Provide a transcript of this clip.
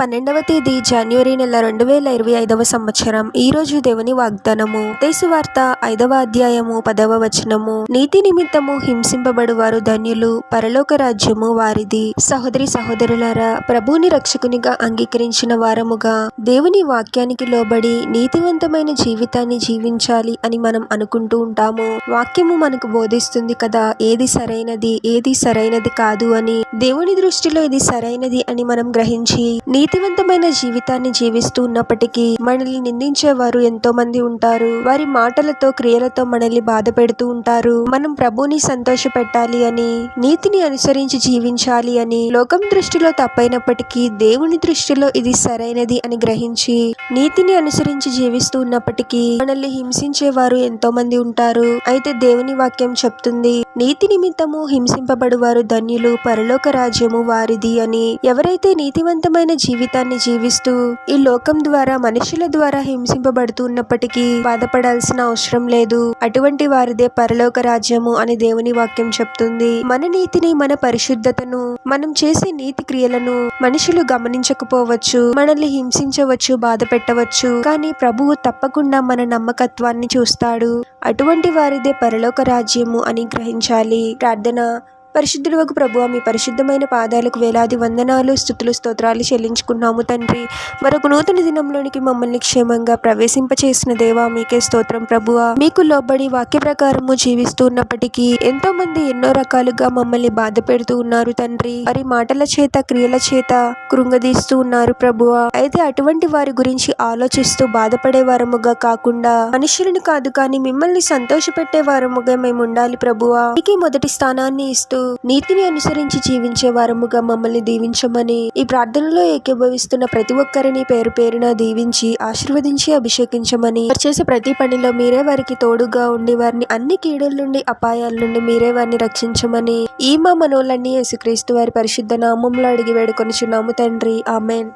12వ తేదీ జనవరి నెల 2025వ సంవత్సరం. ఈ రోజు దేవుని వాగ్దానము. మత్తయి వార్త 5వ అధ్యాయము 10వ వచనము. నీతి నిమిత్తము హింసింపబడు వారు ధన్యులు, పరలోక రాజ్యము వారిది. సహోదరి సహోదరులారా, ప్రభువుని రక్షకునిగా అంగీకరించిన వారముగా దేవుని వాక్యానికి లోబడి నీతివంతమైన జీవితాన్ని జీవించాలి అని మనం అనుకుంటూ ఉంటాము. వాక్యము మనకు బోధిస్తుంది కదా, ఏది సరైనది ఏది సరైనది కాదు అని. దేవుని దృష్టిలో ఇది సరైనది అని మనం గ్రహించి నీతివంతమైన జీవితాన్ని జీవిస్తూ ఉన్నప్పటికీ మనల్ని నిందించేవారు ఎంతో మంది ఉంటారు. వారి మాటలతో క్రియలతో మనల్ని బాధ పెడుతూ ఉంటారు. మనం ప్రభువుని సంతోష పెట్టాలి అని, నీతిని అనుసరించి జీవించాలి అని లోకం దృష్టిలో తప్పైనప్పటికీ దేవుని దృష్టిలో ఇది సరైనది అని గ్రహించి నీతిని అనుసరించి జీవిస్తూ ఉన్నప్పటికీ మనల్ని హింసించేవారు ఎంతో మంది ఉంటారు. అయితే దేవుని వాక్యం చెప్తుంది, నీతి నిమిత్తము హింసింపబడు వారు ధన్యులు, పరలోక రాజ్యము వారిది అని. ఎవరైతే నీతివంతమైన జీవితాన్ని జీవిస్తూ ఈ లోకం ద్వారా మనుషుల ద్వారా హింసింపబడుతూ ఉన్నప్పటికీ బాధపడాల్సిన అవసరం లేదు. అటువంటి వారిదే పరలోక రాజ్యము అని దేవుని వాక్యం చెప్తుంది. మన నీతిని, మన పరిశుద్ధతను, మనం చేసే నీతి క్రియలను మనుషులు గమనించకపోవచ్చు, మనల్ని హింసించవచ్చు, బాధ పెట్టవచ్చు. కానీ ప్రభువు తప్పకుండా మన నమ్మకత్వాన్ని చూస్తాడు. అటువంటి వారిదే పరలోక రాజ్యము అని గ్రహించాలి. ప్రార్థన. పరిశుద్ధుడవగు ప్రభువా, మీ పరిశుద్ధమైన పాదాలకు వేలాది వందనాలు, స్తుతులు, స్తోత్రాలు చెల్లించుకున్నాము తండ్రి. మరొక నూతన దినంలోనికి మమ్మల్ని క్షేమంగా ప్రవేశింపచేసిన దేవా, మీకే స్తోత్రం ప్రభువా. మీకు లోబడి వాక్య ప్రకారము జీవిస్తూ ఉన్నప్పటికీ ఎంతో మంది ఎన్నో రకాలుగా మమ్మల్ని బాధ పెడుతూ ఉన్నారు తండ్రి. వారి మాటల చేత క్రియల చేత కృంగదీస్తూ ఉన్నారు ప్రభువా. అయితే అటువంటి వారి గురించి ఆలోచిస్తూ బాధపడే వారముగా కాకుండా మనుషులను కాదు కానీ మిమ్మల్ని సంతోషపెట్టే వారముగా మేము ఉండాలి ప్రభువా. మీకే మొదటి స్థానాన్ని ఇస్తూ నీతిని అనుసరించి జీవించే వారముగా మమ్మల్ని దీవించమని ఈ ప్రార్థనలో ఏకీభవిస్తున్న ప్రతి ఒక్కరిని పేరు పేరున దీవించి ఆశీర్వదించి అభిషేకించమని, వారు చేసే ప్రతి పనిలో మీరే వారికి తోడుగా ఉండి వారిని అన్ని కీడుల నుండి, అపాయాల నుండి మీరే వారిని రక్షించమని ఈ మా మనోలన్నీ యేసుక్రీస్తు వారి పరిశుద్ధ నామంలో అడిగి వేడుకొనుచున్నాము తండ్రి. ఆమెన్.